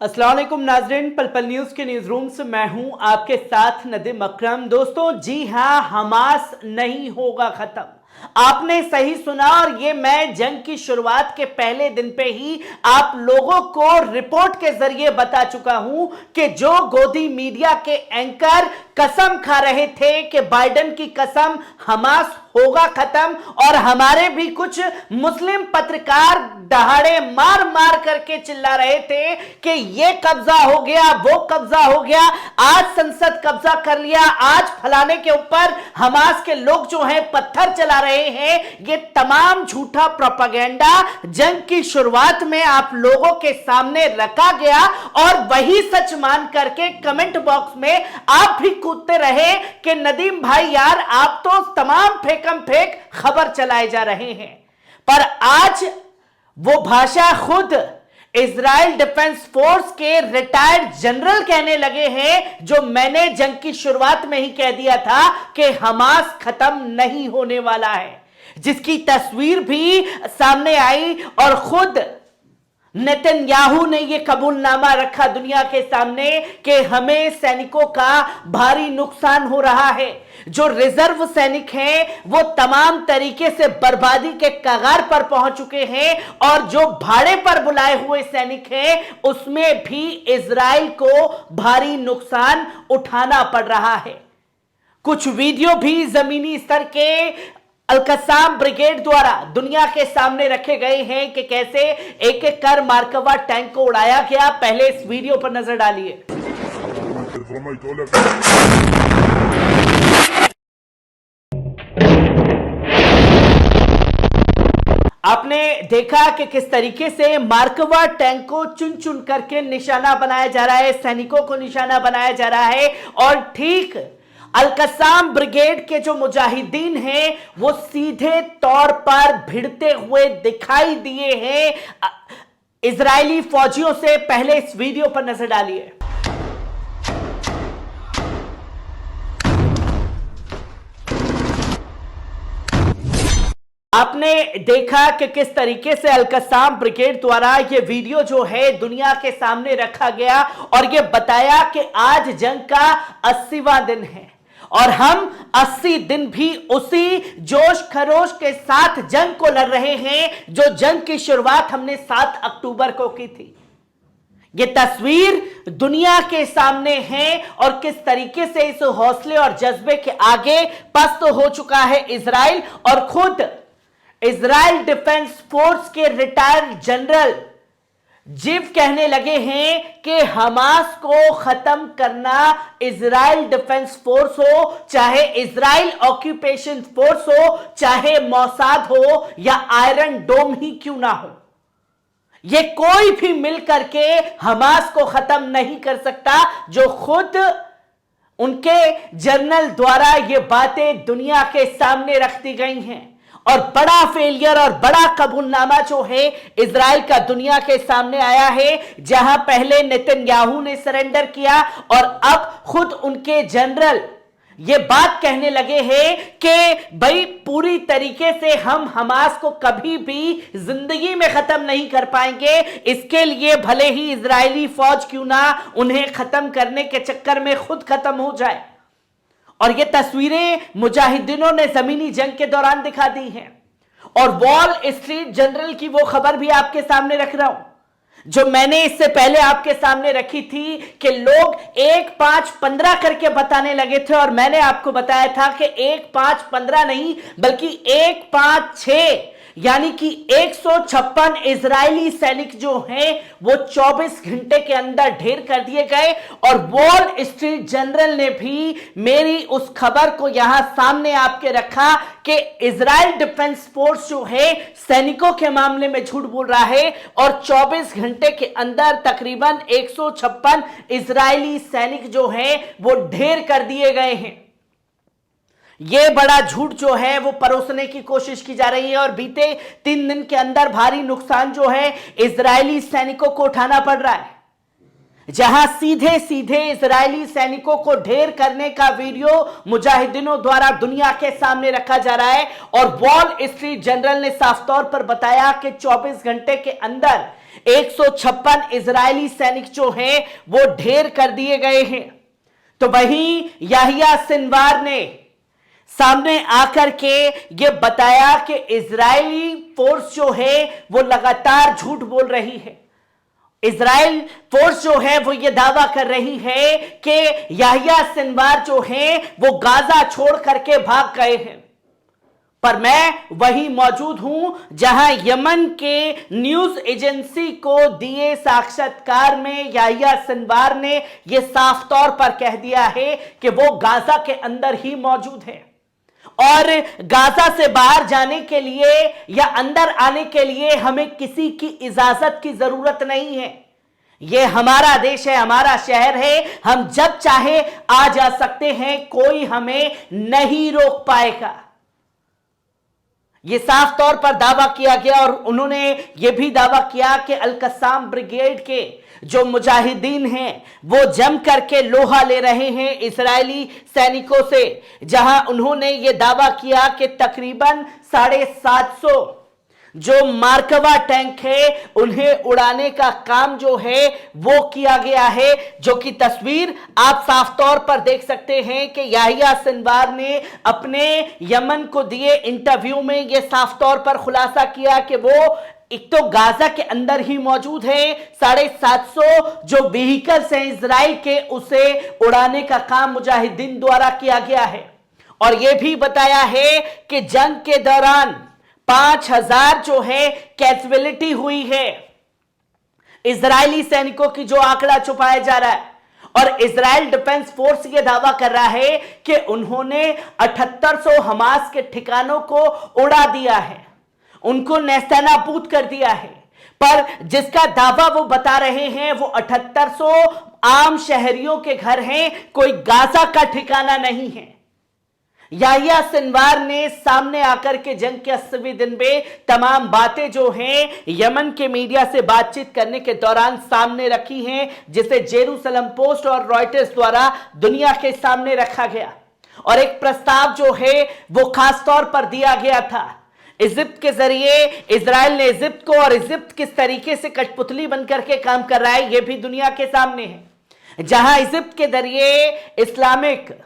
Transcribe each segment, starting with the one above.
अस्सलाम वालेकुम नाज़रीन, पल पल न्यूज़ के न्यूज़ रूम से मैं हूं आपके साथ नदीम अकरम। दोस्तों जी हां, हमास नहीं होगा खत्म। आपने सही सुना, और ये मैं जंग की शुरुआत के पहले दिन पे ही आप लोगों को रिपोर्ट के जरिए बता चुका हूं कि जो गोदी मीडिया के एंकर कसम खा रहे थे कि बाइडेन की कसम, हमास होगा खत्म, और हमारे भी कुछ मुस्लिम पत्रकार दहाड़े मार मार करके चिल्ला रहे थे कि ये कब्जा हो गया, वो कब्जा हो गया, आज संसद कब्जा कर लिया, आज फलाने के ऊपर हमास के लोग जो हैं पत्थर चला रहे हैं। ये तमाम झूठा प्रोपेगेंडा जंग की शुरुआत में आप लोगों के सामने रखा गया, और वही सच मान करके कमेंट बॉक्स में आप भी कूदते रहे कि नदीम भाई यार, आप तो तमाम फेकम फेक खबर चलाए जा रहे हैं। पर आज वो भाषा खुद इजराइल डिफेंस फोर्स के रिटायर्ड जनरल कहने लगे हैं, जो मैंने जंग की शुरुआत में ही कह दिया था कि हमास खत्म नहीं होने वाला है, जिसकी तस्वीर भी सामने आई। और खुद नेतन्याहू ने यह कबूलनामा रखा दुनिया के सामने कि हमें सैनिकों का भारी नुकसान हो रहा है। जो रिजर्व सैनिक हैं वो तमाम तरीके से बर्बादी के कगार पर पहुंच चुके हैं, और जो भाड़े पर बुलाए हुए सैनिक हैं उसमें भी इजराइल को भारी नुकसान उठाना पड़ रहा है। कुछ वीडियो भी जमीनी स्तर के अल-कस्साम ब्रिगेड द्वारा दुनिया के सामने रखे गए हैं कि कैसे एक एक कर मार्कवा टैंक को उड़ाया गया। पहले इस वीडियो पर नजर डालिए। आपने देखा कि किस तरीके से मार्कवा टैंक को चुन चुन करके निशाना बनाया जा रहा है, सैनिकों को निशाना बनाया जा रहा है। और ठीक अल-कस्साम ब्रिगेड के जो मुजाहिदीन हैं वो सीधे तौर पर भिड़ते हुए दिखाई दिए हैं इजरायली फौजियों से। पहले इस वीडियो पर नजर डालिए। आपने देखा कि किस तरीके से अल-कस्साम ब्रिगेड द्वारा यह वीडियो जो है दुनिया के सामने रखा गया, और यह बताया कि आज जंग का 80वां दिन है, और हम 80 दिन भी उसी जोश खरोश के साथ जंग को लड़ रहे हैं जो जंग की शुरुआत हमने 7 अक्टूबर को की थी। ये तस्वीर दुनिया के सामने है, और किस तरीके से इस हौसले और जज्बे के आगे पस्त हो चुका है इजराइल। और खुद इजराइल डिफेंस फोर्स के रिटायर्ड जनरल जिव कहने लगे हैं कि हमास को खत्म करना इजराइल डिफेंस फोर्स हो, चाहे इजराइल ऑक्यूपेशन फोर्स हो, चाहे मौसाद हो, या आयरन डोम ही क्यों ना हो, यह कोई भी मिलकर के हमास को खत्म नहीं कर सकता। जो खुद उनके जनरल द्वारा ये बातें दुनिया के सामने रख दी गई हैं। और बड़ा फेलियर और बड़ा कबूलनामा जो है इजराइल का दुनिया के सामने आया है, जहां पहले नेतन्याहू ने सरेंडर किया, और अब खुद उनके जनरल ये बात कहने लगे हैं कि भाई पूरी तरीके से हम हमास को कभी भी जिंदगी में खत्म नहीं कर पाएंगे। इसके लिए भले ही इजरायली फौज क्यों ना उन्हें खत्म करने के चक्कर में खुद खत्म हो जाए। और ये तस्वीरें मुजाहिदीनों ने जमीनी जंग के दौरान दिखा दी हैं। और वॉल स्ट्रीट जर्नल की वो खबर भी आपके सामने रख रहा हूं, जो मैंने इससे पहले आपके सामने रखी थी कि लोग 1, 5, 15 करके बताने लगे थे, और मैंने आपको बताया था कि 1, 5, 15 नहीं बल्कि 1, 5, 6 यानी कि 156 इजरायली सैनिक जो हैं वो 24 घंटे के अंदर ढेर कर दिए गए। और वॉल स्ट्रीट जर्नल ने भी मेरी उस खबर को यहां सामने आपके रखा कि इजराइल डिफेंस फोर्स जो है सैनिकों के मामले में झूठ बोल रहा है, और 24 घंटे के अंदर तकरीबन 156 इजरायली सैनिक जो हैं वो ढेर कर दिए गए हैं। यह बड़ा झूठ जो है वो परोसने की कोशिश की जा रही है, और बीते 3 दिन के अंदर भारी नुकसान जो है इजरायली सैनिकों को उठाना पड़ रहा है। जहां सीधे सीधे इजरायली सैनिकों को ढेर करने का वीडियो मुजाहिदीनों द्वारा दुनिया के सामने रखा जा रहा है। और वॉल स्ट्रीट जर्नल ने साफ तौर पर बताया कि 24 घंटे के अंदर 156 इजरायली सैनिक जो हैं वो ढेर कर दिए गए हैं। तो वहीं याहिया सिनवार ने सामने आकर के ये बताया कि इजरायली फोर्स जो है वो लगातार झूठ बोल रही है। इजराइल फोर्स जो है वो ये दावा कर रही है कि याहिया सिनवार जो है वो गाजा छोड़ करके भाग गए हैं। पर मैं वहीं मौजूद हूं जहां यमन के न्यूज एजेंसी को दिए साक्षात्कार में याहिया सिनवार ने यह साफ तौर पर कह दिया है कि वो गाजा के अंदर ही मौजूद है और गाजा से बाहर जाने के लिए या अंदर आने के लिए हमें किसी की इजाजत की जरूरत नहीं है। यह हमारा देश है, हमारा शहर है, हम जब चाहे आ जा सकते हैं, कोई हमें नहीं रोक पाएगा। यह साफ तौर पर दावा किया गया और उन्होंने यह भी दावा किया कि अल कस्साम ब्रिगेड के जो मुजाहिदीन हैं वो जम करके लोहा ले रहे हैं इजरायली सैनिकों से, जहां उन्होंने यह दावा किया कि तकरीबन 750 जो मार्कवा टैंक है उन्हें उड़ाने का काम जो है वो किया गया है। जो कि तस्वीर आप साफ तौर पर देख सकते हैं कि याहिया सिनवार ने अपने यमन को दिए इंटरव्यू में यह साफ तौर पर खुलासा किया कि वो एक तो गाजा के अंदर ही मौजूद है, 750 जो व्हीकल्स हैं इजराइल के उसे उड़ाने का काम मुजाहिदीन द्वारा किया गया है। और यह भी बताया है कि जंग के दौरान 5000 जो है कैजुअलिटी हुई है इजरायली सैनिकों की, जो आंकड़ा छुपाया जा रहा है। और इजराइल डिफेंस फोर्स यह दावा कर रहा है कि उन्होंने 7800 हमास के ठिकानों को उड़ा दिया है, उनको नेस्तनाबूद कर दिया है। पर जिसका दावा वो बता रहे हैं वो 7800 आम शहरियों के घर हैं, कोई गाजा का ठिकाना नहीं है। याहिया सिनवार ने सामने आकर के जंग के 80वें दिन में तमाम बातें जो हैं यमन के मीडिया से बातचीत करने के दौरान सामने रखी हैं, जिसे जेरूसलम पोस्ट और रॉयटर्स द्वारा दुनिया के सामने रखा गया। और एक प्रस्ताव जो है वो खास तौर पर दिया गया था इजिप्ट के जरिए। इजराइल ने इजिप्ट को, और इजिप्ट किस तरीके से कठपुतली बनकर के काम कर रहा है यह भी दुनिया के सामने है। जहां इजिप्ट के जरिए इस्लामिक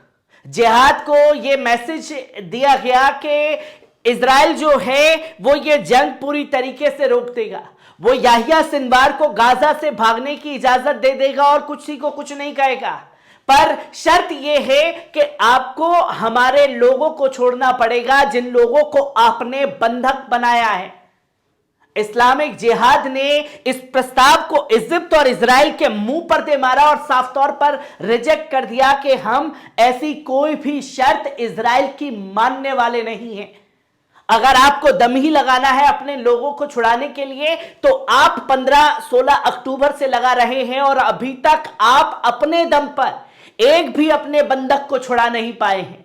जिहाद को यह मैसेज दिया गया कि इजराइल जो है वो ये जंग पूरी तरीके से रोक देगा, वो याहिया सिनवार को गाजा से भागने की इजाजत दे देगा और किसी को कुछ नहीं कहेगा। पर शर्त यह है कि आपको हमारे लोगों को छोड़ना पड़ेगा जिन लोगों को आपने बंधक बनाया है। इस्लामिक जिहाद ने इस प्रस्ताव को इजिप्ट और इजराइल के मुंह पर दे मारा और साफ तौर पर रिजेक्ट कर दिया कि हम ऐसी कोई भी शर्त इजराइल की मानने वाले नहीं हैं। अगर आपको दम ही लगाना है अपने लोगों को छुड़ाने के लिए तो आप 15-16 अक्टूबर से लगा रहे हैं और अभी तक आप अपने दम पर एक भी अपने बंधक को छुड़ा नहीं पाए हैं।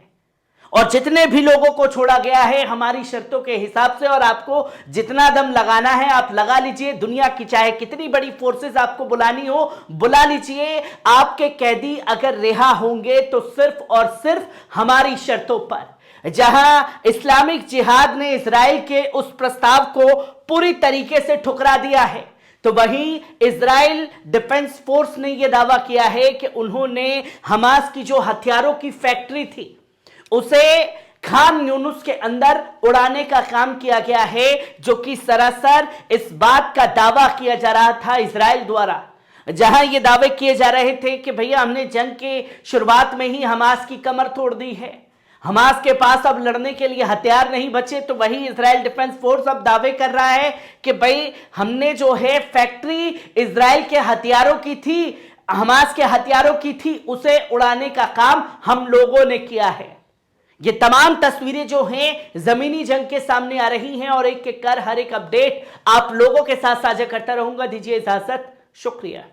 और जितने भी लोगों को छोड़ा गया है हमारी शर्तों के हिसाब से, और आपको जितना दम लगाना है आप लगा लीजिए। दुनिया की चाहे कितनी बड़ी फोर्सेस आपको बुलानी हो बुला लीजिए। आपके कैदी अगर रिहा होंगे तो सिर्फ और सिर्फ हमारी शर्तों पर। जहां इस्लामिक जिहाद ने इजराइल के उस प्रस्ताव को पूरी तरीके से ठुकरा दिया है, तो वहीं इजराइल डिफेंस फोर्स ने यह दावा किया है कि उन्होंने हमास की जो हथियारों की फैक्ट्री थी उसे खान यूनुस के अंदर उड़ाने का काम किया गया है, जो कि सरासर इस बात का दावा किया जा रहा था इजराइल द्वारा। जहां ये दावे किए जा रहे थे कि भैया हमने जंग के शुरुआत में ही हमास की कमर तोड़ दी है, हमास के पास अब लड़ने के लिए हथियार नहीं बचे। तो वही इजराइल डिफेंस फोर्स अब दावे कर रहा है कि भाई हमने जो है फैक्ट्री इजराइल के हथियारों की थी, हमास के हथियारों की थी, उसे उड़ाने का काम हम लोगों ने किया है। ये तमाम तस्वीरें जो हैं जमीनी जंग के सामने आ रही हैं और एक एक कर हर एक अपडेट आप लोगों के साथ साझा करता रहूंगा। दीजिए इजाजत, शुक्रिया।